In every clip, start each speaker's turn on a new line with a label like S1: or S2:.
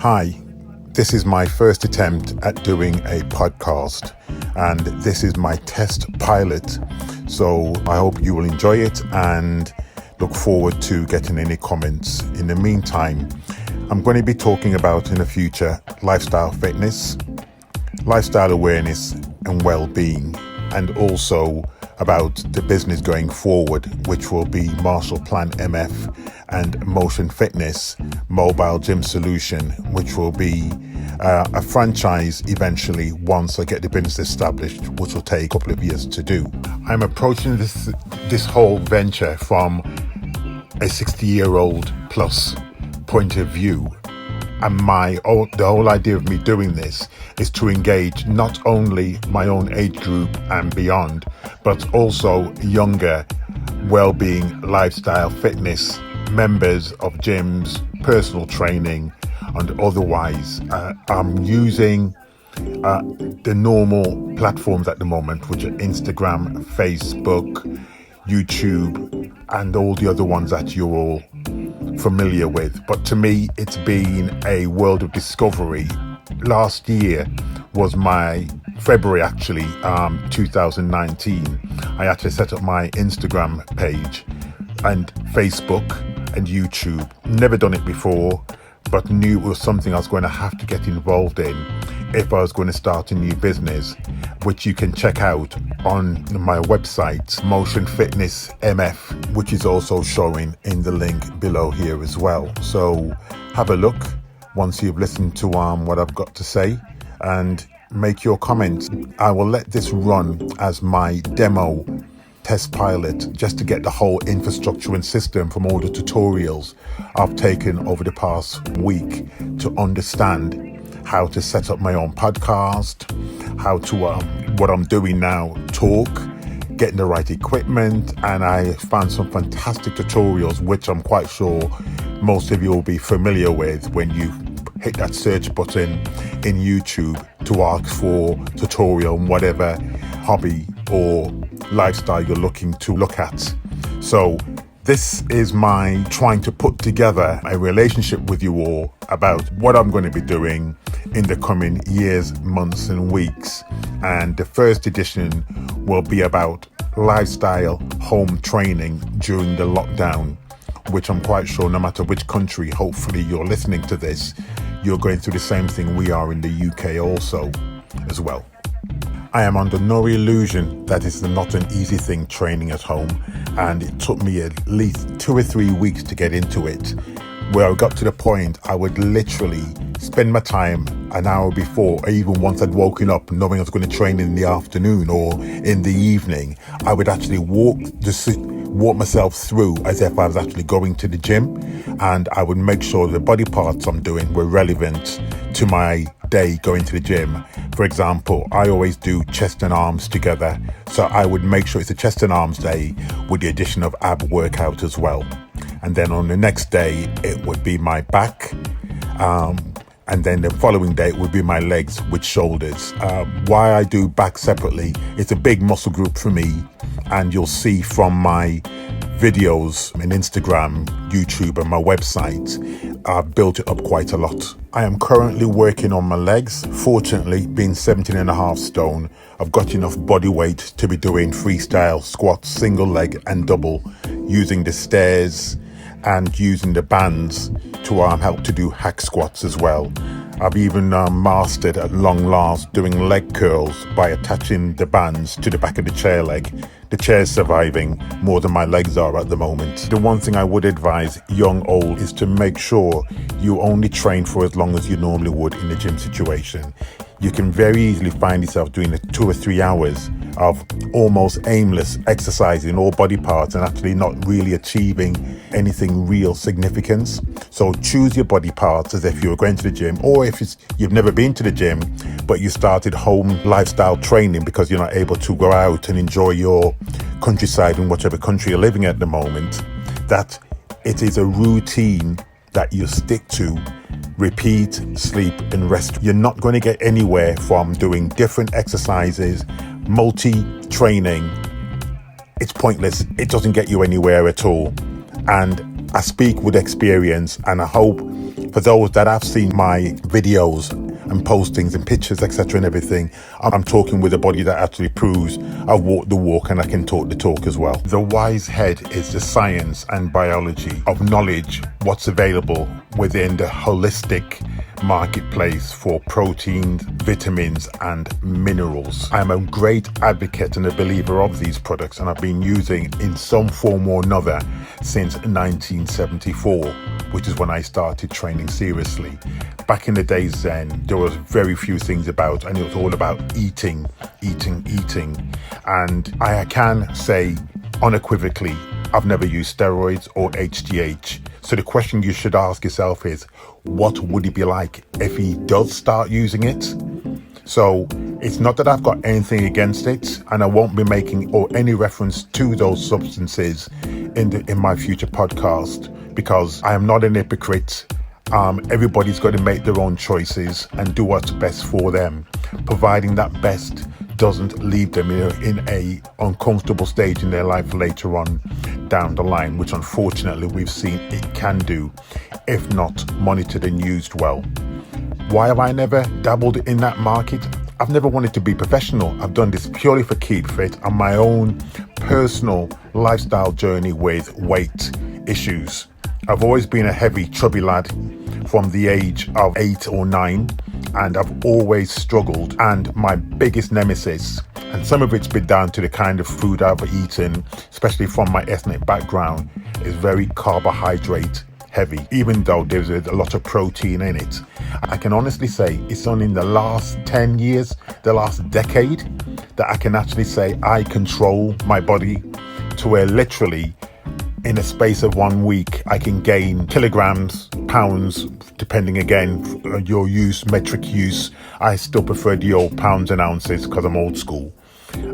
S1: Hi, this is my first attempt at doing a podcast, and this is my test pilot. So I hope you will enjoy it and look forward to getting any comments. In the meantime, I'm going to be talking about in the future lifestyle fitness, lifestyle awareness and well-being, and also about the business going forward, which will be Marshallplanmf and Motion Fitness Mobile Gym Solution, which will be a franchise eventually once I get the business established, which will take a couple of years to do. I'm approaching this whole venture from a 60-year-old plus point of view. And the whole idea of me doing this is to engage not only my own age group and beyond, but also younger well-being, lifestyle, fitness members of gyms, personal training, and otherwise. I'm using the normal platforms at the moment, which are Instagram, Facebook, YouTube, and all the other ones that you're all familiar with. But to me, it's been a world of discovery. Last year was my February 2019. I actually set up my Instagram page and Facebook and YouTube. Never done it before, but knew it was something I was going to have to get involved in if I was going to start a new business, which you can check out on my website, Motion Fitness MF, which is also showing in the link below here as well. So have a look once you've listened to what I've got to say and make your comments. I will let this run as my demo test pilot just to get the whole infrastructure and system from all the tutorials I've taken over the past week to understand how to set up my own podcast, how to, what I'm doing now, talk, getting the right equipment. And I found some fantastic tutorials, which I'm quite sure most of you will be familiar with when you hit that search button in YouTube to ask for tutorial on whatever hobby or lifestyle you're looking to look at. So this is my trying to put together a relationship with you all about what I'm going to be doing in the coming years, months and weeks. And the first edition will be about lifestyle home training during the lockdown, which I'm quite sure no matter which country, hopefully you're listening to this, you're going through the same thing we are in the UK also as well. I am under no illusion that it's not an easy thing training at home, and it took me at least 2 or 3 weeks to get into it, where I got to the point I would literally spend my time an hour before, or even once I'd woken up knowing I was going to train in the afternoon or in the evening, I would actually walk myself through as if I was actually going to the gym, and I would make sure the body parts I'm doing were relevant to my day going to the gym. For example, I always do chest and arms together, so I would make sure it's a chest and arms day with the addition of ab workout as well. And then on the next day it would be my back, and then the following day it would be my legs with shoulders. Why I do back separately, it's a big muscle group for me, and you'll see from my videos in Instagram, YouTube and my website, I've built it up quite a lot. I am currently working on my legs. Fortunately, being 17.5 stone, I've got enough body weight to be doing freestyle squats, single leg and double, using the stairs and using the bands to help to do hack squats as well. I've even mastered at long last doing leg curls by attaching the bands to the back of the chair leg. The chair's surviving more than my legs are at the moment. The one thing I would advise young, old, is to make sure you only train for as long as you normally would in a gym situation. You can very easily find yourself doing 2 or 3 hours of almost aimless exercising all body parts and actually not really achieving anything real significance. So choose your body parts as if you were going to the gym, or if you've never been to the gym but you started home lifestyle training because you're not able to go out and enjoy your countryside in whatever country you're living at the moment, that it is a routine that you stick to. Repeat, sleep and rest. You're not going to get anywhere from doing different exercises, multi-training. It's pointless. It doesn't get you anywhere at all. And I speak with experience, and I hope For those that have seen my videos and postings and pictures, etc. and everything, I'm talking with a body that actually proves I've walked the walk and I can talk the talk as well. The wise head is the science and biology of knowledge, what's available within the holistic marketplace for proteins, vitamins and minerals. I'm a great advocate and a believer of these products, and I've been using in some form or another since 1974, which is when I started training seriously. Back in the days then, there was very few things about, and it was all about eating. And I can say unequivocally, I've never used steroids or HGH. So the question you should ask yourself is, what would it be like if he does start using it? So it's not that I've got anything against it, and I won't be making or any reference to those substances in my future podcast, because I am not an hypocrite. Everybody's got to make their own choices and do what's best for them, providing that best doesn't leave them in a uncomfortable stage in their life later on down the line, which unfortunately we've seen it can do if not monitored and used well. Why have I never dabbled in that market? I've never wanted to be professional. I've done this purely for keep fit and my own personal lifestyle journey with weight issues. I've always been a heavy, chubby lad from the age of 8 or 9, and I've always struggled. And my biggest nemesis, and some of it's been down to the kind of food I've eaten, especially from my ethnic background, is very carbohydrate heavy, even though there's a lot of protein in it. I can honestly say it's only in the last 10 years, the last decade, that I can actually say I control my body to where literally in a space of 1 week, I can gain kilograms, pounds, depending again on your use, metric use. I still prefer the old pounds and ounces because I'm old school.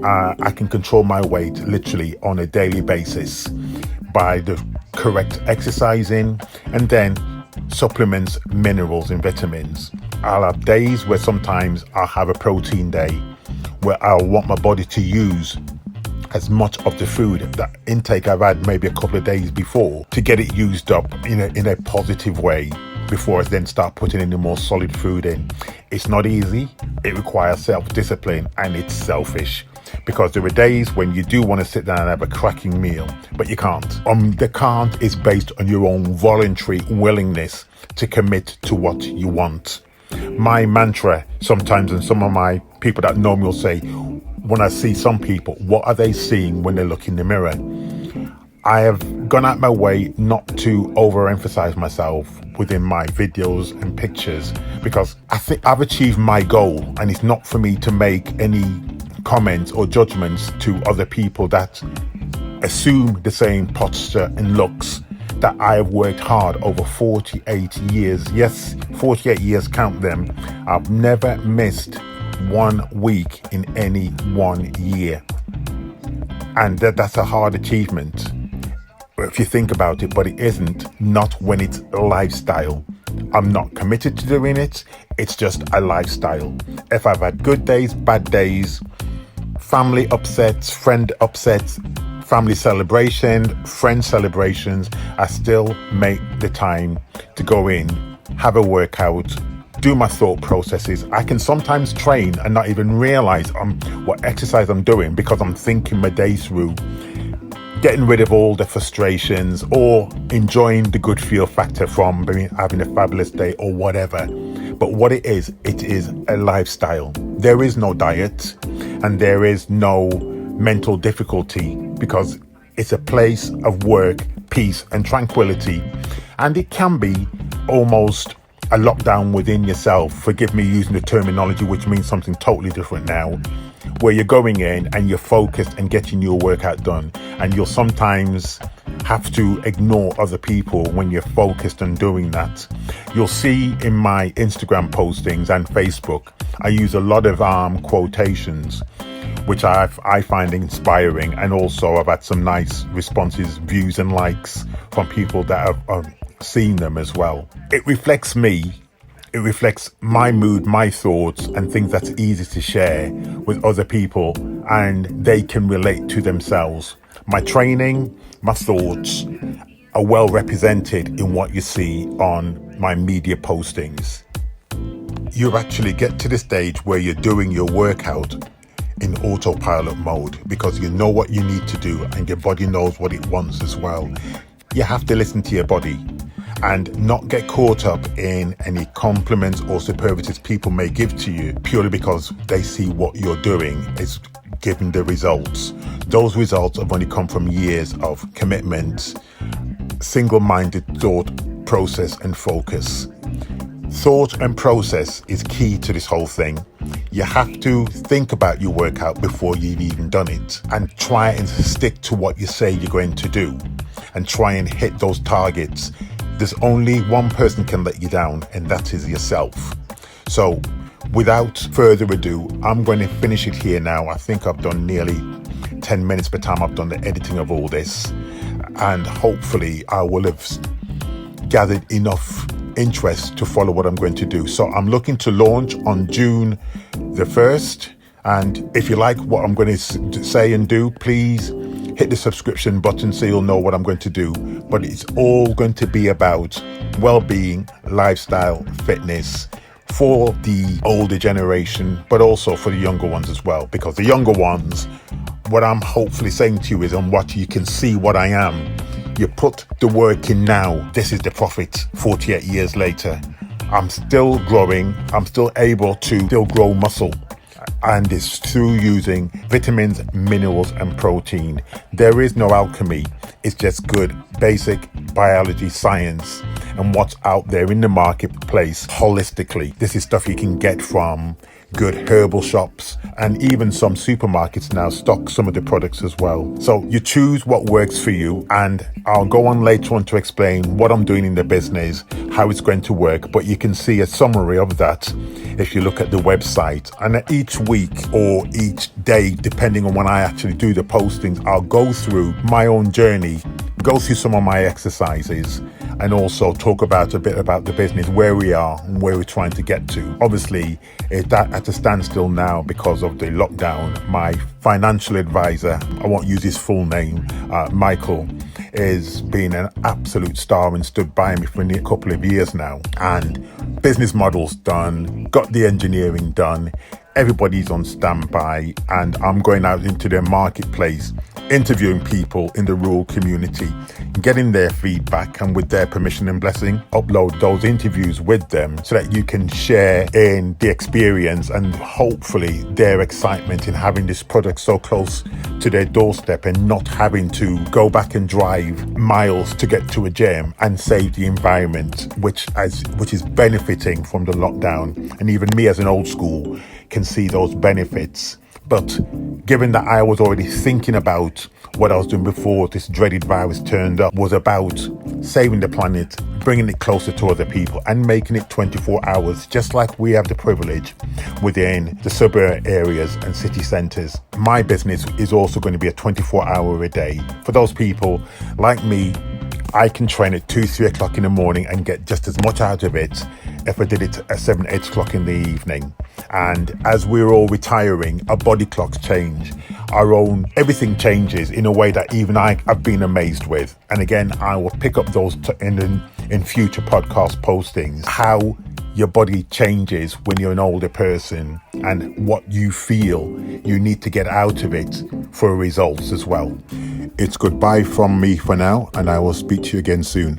S1: I can control my weight literally on a daily basis by the correct exercising and then supplements, minerals and vitamins. I'll have days where sometimes I'll have a protein day where I'll want my body to use as much of the food, that intake I've had maybe a couple of days before, to get it used up in a positive way before I then start putting in the more solid food in. It's not easy. It requires self-discipline and it's selfish, because there are days when you do want to sit down and have a cracking meal, but you can't. The can't is based on your own voluntary willingness to commit to what you want. My mantra sometimes, and some of my people that know me will say, when I see some people, what are they seeing when they look in the mirror? I have gone out my way not to overemphasize myself within my videos and pictures, because I think I've achieved my goal, and it's not for me to make any comments or judgments to other people that assume the same posture and looks that I have worked hard over 48 years. Yes, 48 years, count them. I've never missed 1 week in any 1 year. And that's a hard achievement if you think about it, but it isn't, not when it's a lifestyle. I'm not committed to doing it. It's just a lifestyle. If I've had good days, bad days, family upsets, friend upsets, family celebration, friend celebrations, I still make the time to go in, have a workout, do my thought processes. I can sometimes train and not even realize what exercise I'm doing, because I'm thinking my day through, getting rid of all the frustrations or enjoying the good feel factor from having a fabulous day or whatever. But what it is a lifestyle. There is no diet and there is no mental difficulty, because it's a place of work, peace and tranquility. And it can be almost a lockdown within yourself. Forgive me using the terminology, which means something totally different now, where you're going in and you're focused and getting your workout done, and you'll sometimes have to ignore other people when you're focused on doing that. You'll see in my Instagram postings and Facebook, I use a lot of quotations, which I find inspiring, and also I've had some nice responses, views and likes from people that have seen them as well. It reflects me. It reflects my mood, my thoughts, and things that's easy to share with other people, and they can relate to themselves. My training, my thoughts are well represented in what you see on my media postings. You actually get to the stage where you're doing your workout in autopilot mode because you know what you need to do and your body knows what it wants as well. You have to listen to your body and not get caught up in any compliments or superlatives people may give to you purely because they see what you're doing is giving the results. Those results have only come from years of commitment, single-minded thought, process and focus. Thought and process is key to this whole thing. You have to think about your workout before you've even done it and try and stick to what you say you're going to do and try and hit those targets. There's only one person can let you down, and that is yourself. So without further ado, I'm going to finish it here now. I think I've done nearly 10 minutes by the time I've done the editing of all this, and hopefully I will have gathered enough interest to follow what I'm going to do. So I'm looking to launch on June the 1st, and if you like what I'm going to say and do, please hit the subscription button so you'll know what I'm going to do. But it's all going to be about well-being, lifestyle, fitness for the older generation, but also for the younger ones as well. Because the younger ones, what I'm hopefully saying to you is, and what you can see what I am, you put the work in now. This is the profit 48 years later. I'm still growing. I'm still able to still grow muscle. And it's through using vitamins, minerals and protein. There is no alchemy. It's just good basic biology science and what's out there in the marketplace holistically. This is stuff you can get from good herbal shops, and even some supermarkets now stock some of the products as well. So you choose what works for you, and I'll go on later on to explain what I'm doing in the business, how it's going to work, but you can see a summary of that if you look at the website. And each week or each day, depending on when I actually do the postings, I'll go through my own journey, go through some of my exercises, and also talk about a bit about the business, where we are and where we're trying to get to. Obviously, it's at a standstill now because of the lockdown. My financial advisor, I won't use his full name, Michael, has been an absolute star and stood by me for a couple of years now. And business models done, got the engineering done, everybody's on standby, and I'm going out into the marketplace, interviewing people in the rural community, getting their feedback, and with their permission and blessing, upload those interviews with them so that you can share in the experience and hopefully their excitement in having this product so close to their doorstep and not having to go back and drive miles to get to a gym, and save the environment, which is benefiting from the lockdown. And even me as an old school can see those benefits. But given that I was already thinking about what I was doing before this dreaded virus turned up, was about saving the planet, bringing it closer to other people and making it 24 hours, just like we have the privilege within the suburban areas and city centres. My business is also going to be a 24-hour a day. For those people like me, I can train at 2-3 o'clock in the morning and get just as much out of it if I did it at 7-8 o'clock in the evening. And as we're all retiring, our body clocks change, everything changes in a way that even I've been amazed with. And again, I will pick up those in future podcast postings, how your body changes when you're an older person and what you feel you need to get out of it for results as well. It's goodbye from me for now, and I will speak to you again soon.